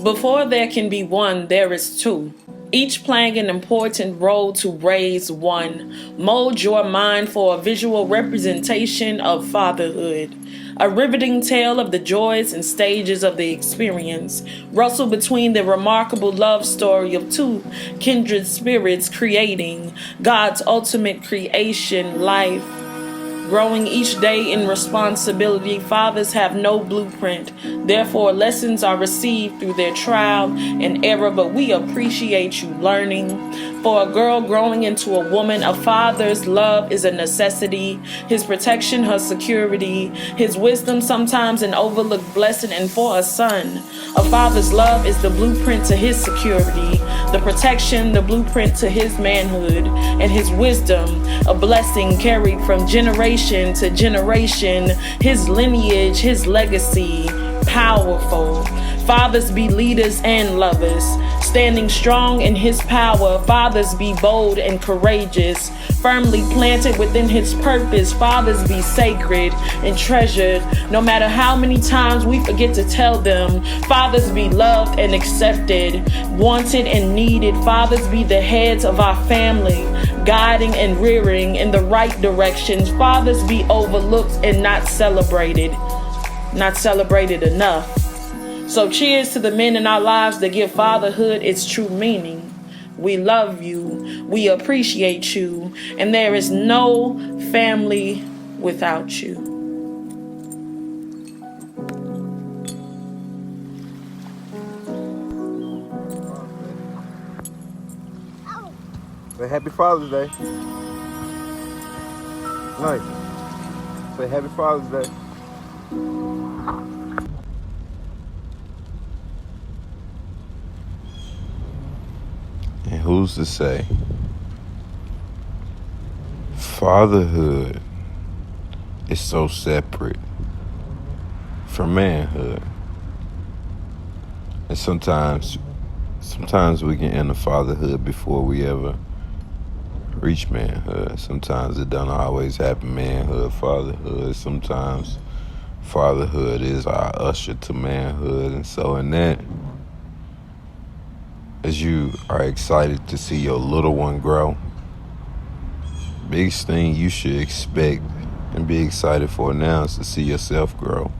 Before there can be one, there is two, each playing an important role to raise one. Mold your mind for a visual representation of fatherhood. A riveting tale of the joys and stages of the experience, rustle between the remarkable love story of two kindred spirits creating God's ultimate creation, life. Growing each day in responsibility, fathers have no blueprint. Therefore, lessons are received through their trial and error, but we appreciate you learning. For a girl growing into a woman, a father's love is a necessity. His protection, her security. His wisdom, sometimes an overlooked blessing. And for a son, a father's love is the blueprint to his security, the protection, the blueprint to his manhood, and his wisdom, a blessing carried from generation to generation, his lineage, his legacy, powerful. Fathers be leaders and lovers, standing strong in his power. Fathers be bold and courageous, firmly planted within his purpose. Fathers be sacred and treasured, no matter how many times we forget to tell them. Fathers be loved and accepted, wanted and needed. Fathers be the heads of our family, guiding and rearing in the right directions. Fathers be overlooked and not celebrated enough. So cheers to the men in our lives that give fatherhood its true meaning. We love you, we appreciate you, and there is no family without you. Say happy Father's Day. Nice. Say happy Father's Day. And who's to say fatherhood is so separate from manhood? And sometimes we can enter fatherhood before we ever reach manhood. Sometimes it don't always happen, manhood, fatherhood. Sometimes fatherhood is our usher to manhood. And so in that, as you are excited to see your little one grow, biggest thing you should expect and be excited for now is to see yourself grow.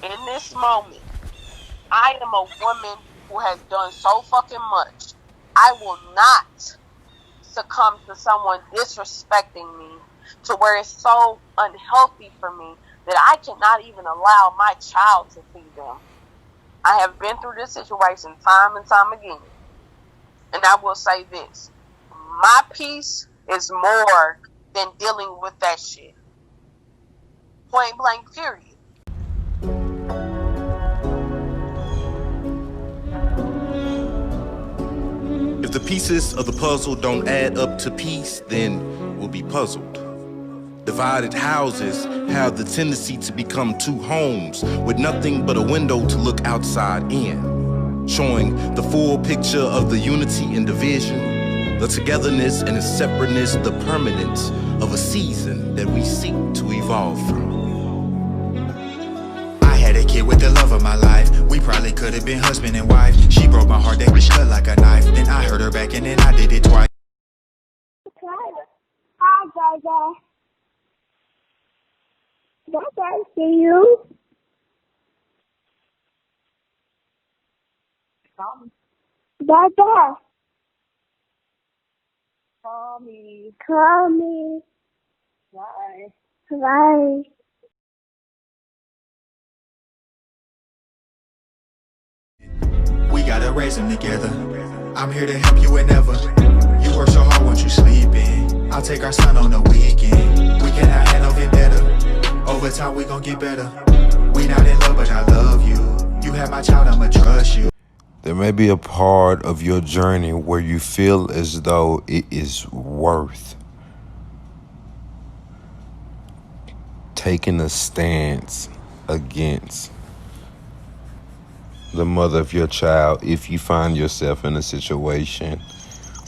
In this moment, I am a woman who has done so fucking much. I will not succumb to someone disrespecting me to where it's so unhealthy for me that I cannot even allow my child to see them. I have been through this situation time and time again. And I will say this. My peace is more than dealing with that shit. Point blank, period. If the pieces of the puzzle don't add up to peace, then we'll be puzzled. Divided houses have the tendency to become two homes with nothing but a window to look outside in, showing the full picture of the unity and division, the togetherness and the separateness, the permanence of a season that we seek to evolve from. I had a kid with the love of my life. We probably could have been husband and wife. She broke my heart, that was cut like a knife. Then I hurt her back and then I did it twice. Hi, Dada. Dada, see you. Dada. Call me. Call me. Bye. Bye. We gotta raise them together. I'm here to help you whenever. You work so hard, won't you sleep in? I'll take our son on the weekend. We cannot handle vendetta. Over time, we gon' get better. We not in love, but I love you. You have my child, I'ma trust you. There may be a part of your journey where you feel as though it is worth taking a stance against the mother of your child if you find yourself in a situation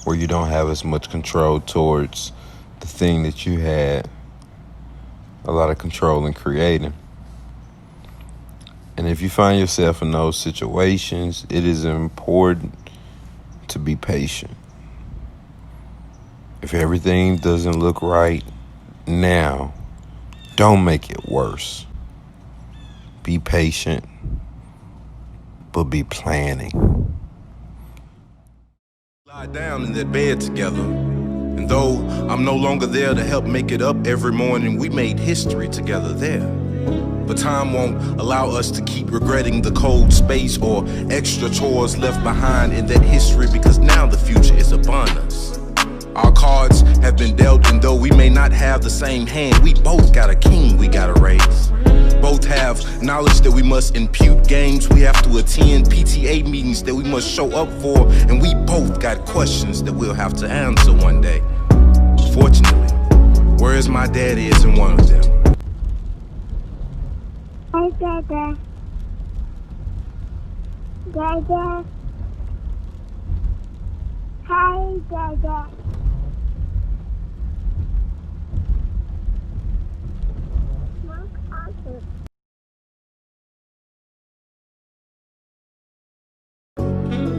where you don't have as much control towards the thing that you had a lot of control in creating. And if you find yourself in those situations, it is important to be patient. If everything doesn't look right now, don't make it worse. Be patient, but be planning. Lie down in that bed together. And though I'm no longer there to help make it up every morning, we made history together there. But time won't allow us to keep regretting the cold space or extra chores left behind in that history, because now the future is upon us. Our cards have been dealt, and though we may not have the same hand, we both got a king we gotta raise. Both have knowledge that we must impute, games we have to attend, PTA meetings that we must show up for, and we both got questions that we'll have to answer one day. Fortunately, where's my daddy isn't one of them. Hi, Dada. Dada. Hi, Dada. Look, awesome.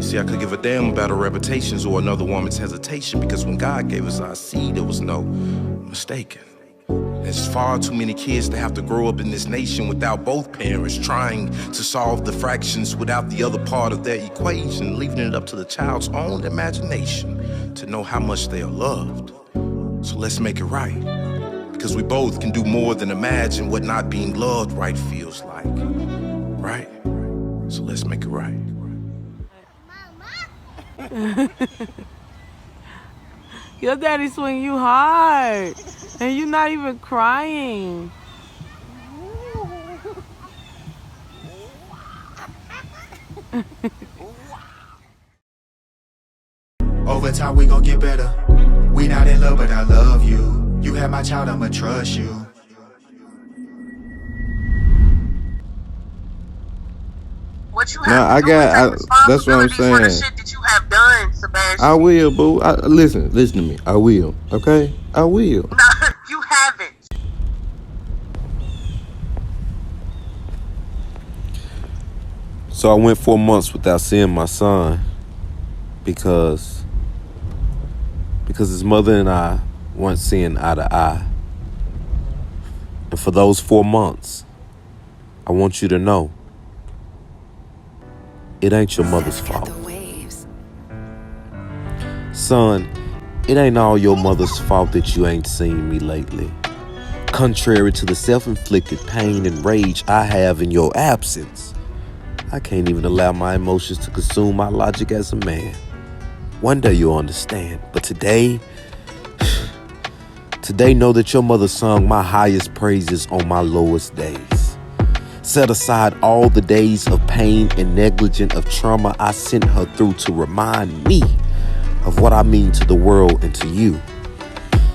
See, I could give a damn about our reputations or another woman's hesitation, because when God gave us our seed, there was no mistaking. There's far too many kids that have to grow up in this nation without both parents, trying to solve the fractions without the other part of their equation, leaving it up to the child's own imagination to know how much they are loved. So let's make it right, because we both can do more than imagine what not being loved right feels like, right? So let's make it right. Your daddy swing you hard, and you're not even crying. Over time we gon' get better. We not in love, but I love you. You have my child, I'ma trust you. What you Nah, have to do is take that's what I'm responsibility for the saying. shit that you have done, Sebastian. I will, boo. Listen to me. I will, okay? I will. No, you haven't. So I went 4 months without seeing my son because his mother and I weren't seeing eye to eye. And for those 4 months, I want you to know, it ain't your mother's fault. Son, it ain't all your mother's fault that you ain't seen me lately. Contrary to the self-inflicted pain and rage I have in your absence, I can't even allow my emotions to consume my logic as a man. One day you'll understand, but today know that your mother sung my highest praises on my lowest days. Set aside all the days of pain and negligence of trauma I sent her through to remind me of what I mean to the world and to you.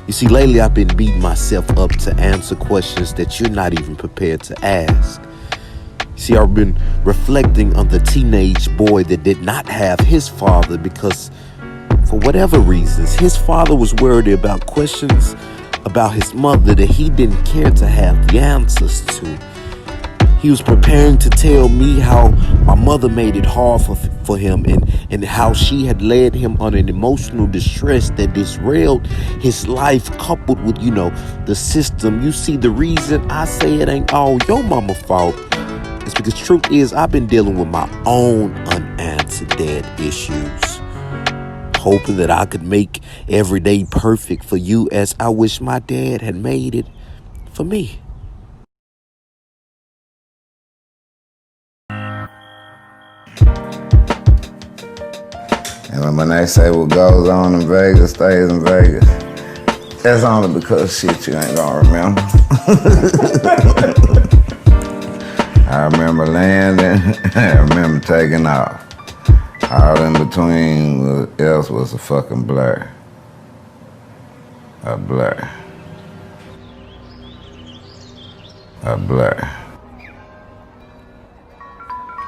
You see, lately I've been beating myself up to answer questions that you're not even prepared to ask. See, I've been reflecting on the teenage boy that did not have his father because, for whatever reasons, his father was worried about questions about his mother that he didn't care to have the answers to. He was preparing to tell me how my mother made it hard for him and how she had led him on an emotional distress that derailed his life, coupled with, the system. You see, the reason I say it ain't all your mama's fault is because truth is I've been dealing with my own unanswered dad issues, hoping that I could make every day perfect for you as I wish my dad had made it for me. And when they say what goes on in Vegas stays in Vegas, that's only because shit you ain't gonna remember. I remember landing, I remember taking off. All in between else was a fucking blur. A blur. A blur.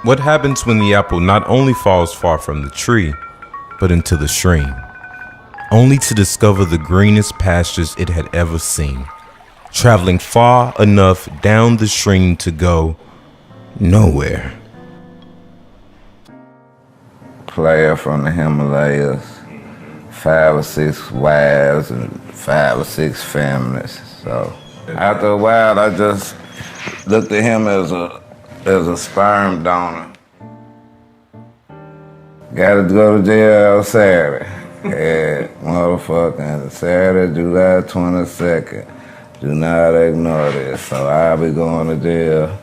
What happens when the apple not only falls far from the tree, but into the stream, only to discover the greenest pastures it had ever seen? traveling far enough down the stream to go nowhere. Player from the Himalayas, 5 or 6 wives and 5 or 6 families. So after a while, I just looked at him as a sperm donor. Gotta go to jail Saturday. Yeah, motherfucking Saturday, July 22nd. Do not ignore this. So I'll be going to jail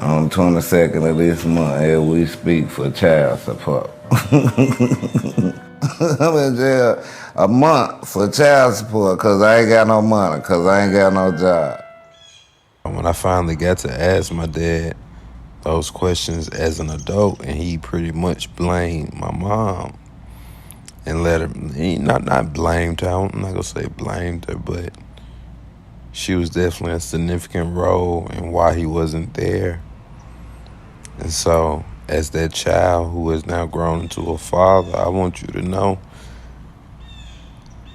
on the 22nd of this month as we speak for child support. I'm in jail a month for child support because I ain't got no money, because I ain't got no job. When I finally got to ask my dad those questions as an adult, and he pretty much blamed my mom and let her, he not blamed her, I'm not gonna say blamed her, but she was definitely a significant role in why he wasn't there. And so, as that child who has now grown into a father, I want you to know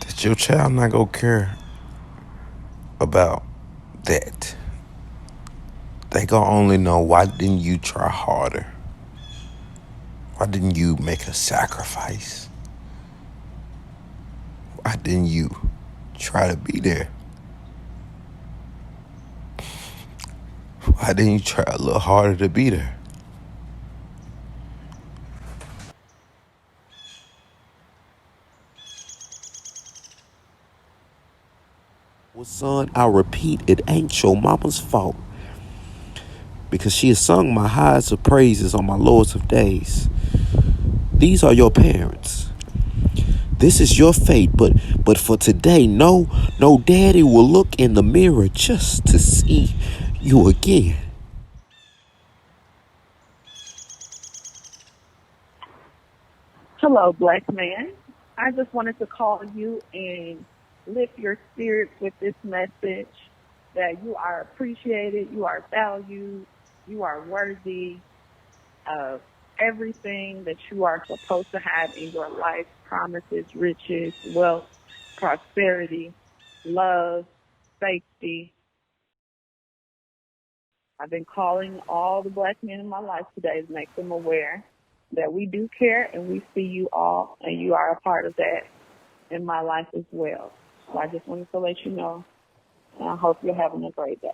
that your child not gonna care about that. They gonna only know, why didn't you try harder? Why didn't you make a sacrifice? Why didn't you try to be there? Why didn't you try a little harder to be there? Well, son, I repeat, it ain't your mama's fault, because she has sung my highest of praises on my lowest of days. These are your parents. This is your fate, but for today, no daddy will look in the mirror just to see you again. Hello, black man. I just wanted to call you and lift your spirits with this message that you are appreciated, you are valued, you are worthy of everything that you are supposed to have in your life: promises, riches, wealth, prosperity, love, safety. I've been calling all the black men in my life today to make them aware that we do care and we see you all, and you are a part of that in my life as well. So I just wanted to let you know, and I hope you're having a great day.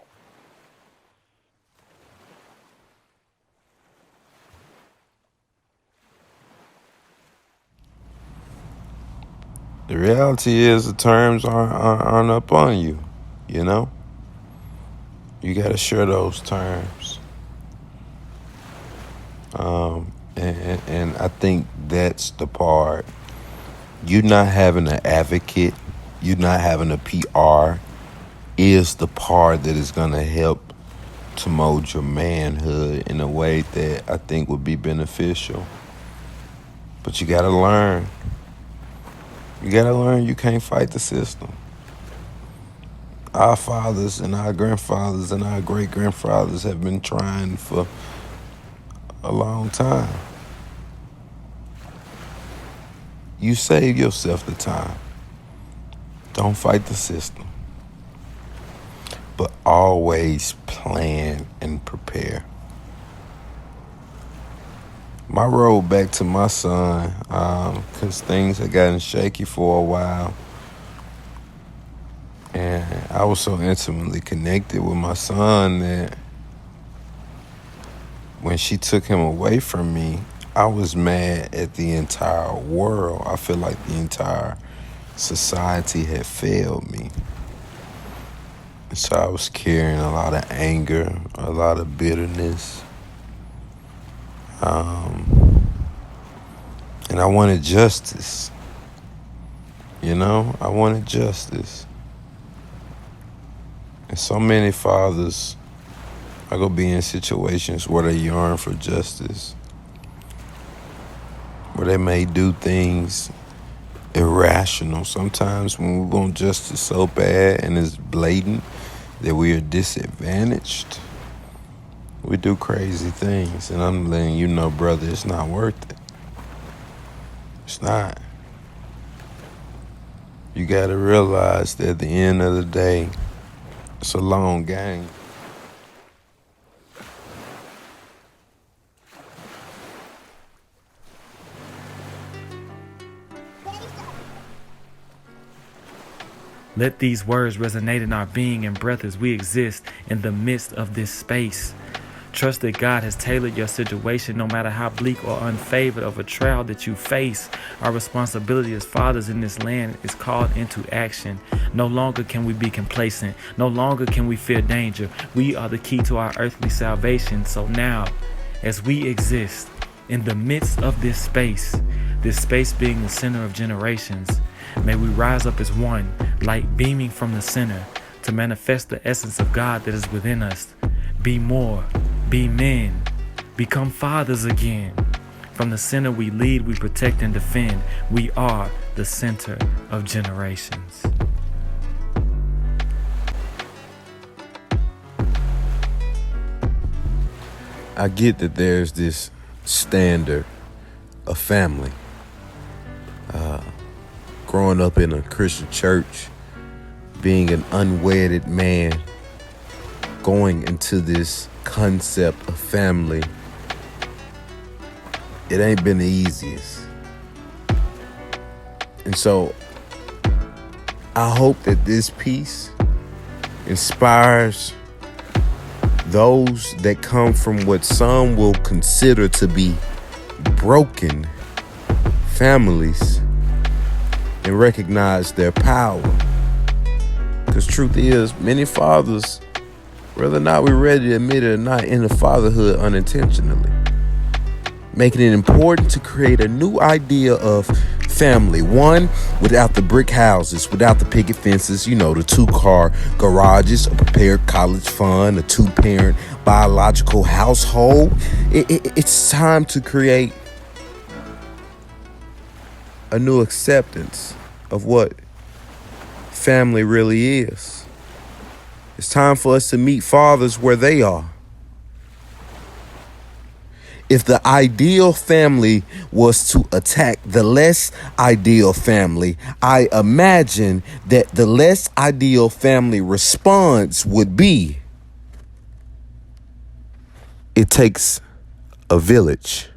The reality is the terms aren't up on you, you know? You gotta share those terms. And I think that's the part. You not having an advocate, you not having a PR is the part that is gonna help to mold your manhood in a way that I think would be beneficial. But you gotta learn. You gotta learn you can't fight the system. Our fathers and our grandfathers and our great-grandfathers have been trying for a long time. You save yourself the time. Don't fight the system. But always plan and prepare. My road back to my son, because things had gotten shaky for a while, and I was so intimately connected with my son that when she took him away from me, I was mad at the entire world. I feel like the entire society had failed me. And so I was carrying a lot of anger, a lot of bitterness. And I wanted justice. You know, I wanted justice. And so many fathers are going to be in situations where they yearn for justice, where they may do things irrational. Sometimes when we want justice so bad and it's blatant that we are disadvantaged, we do crazy things. And I'm letting you know, brother, it's not worth it. It's not. You got to realize that at the end of the day, It's a long game. Let these words resonate in our being and breath as we exist in the midst of this space. Trust that God has tailored your situation no matter how bleak or unfavored of a trial that you face. Our responsibility as fathers in this land is called into action. No longer can we be complacent. No longer can we fear danger. We are the key to our earthly salvation. So now, as we exist in the midst of this space being the center of generations, may we rise up as one, light beaming from the center, to manifest the essence of God that is within us. Be more, be men, become fathers again. From the center we lead, we protect and defend. We are the center of generations. I get that there's this standard of family. Growing up in a Christian church, being an unwedded man, going into this concept of family, it ain't been the easiest. And so I hope that this piece inspires those that come from what some will consider to be broken families and recognize their power. Because truth is, many fathers, whether or not we're ready to admit it or not, enter fatherhood unintentionally, making it important to create a new idea of family. One, without the brick houses, without the picket fences, the 2-car garages, a prepared college fund, a 2-parent biological household. It's time to create a new acceptance of what family really is. It's time for us to meet fathers where they are. If the ideal family was to attack the less ideal family, I imagine that the less ideal family response would be, it takes a village.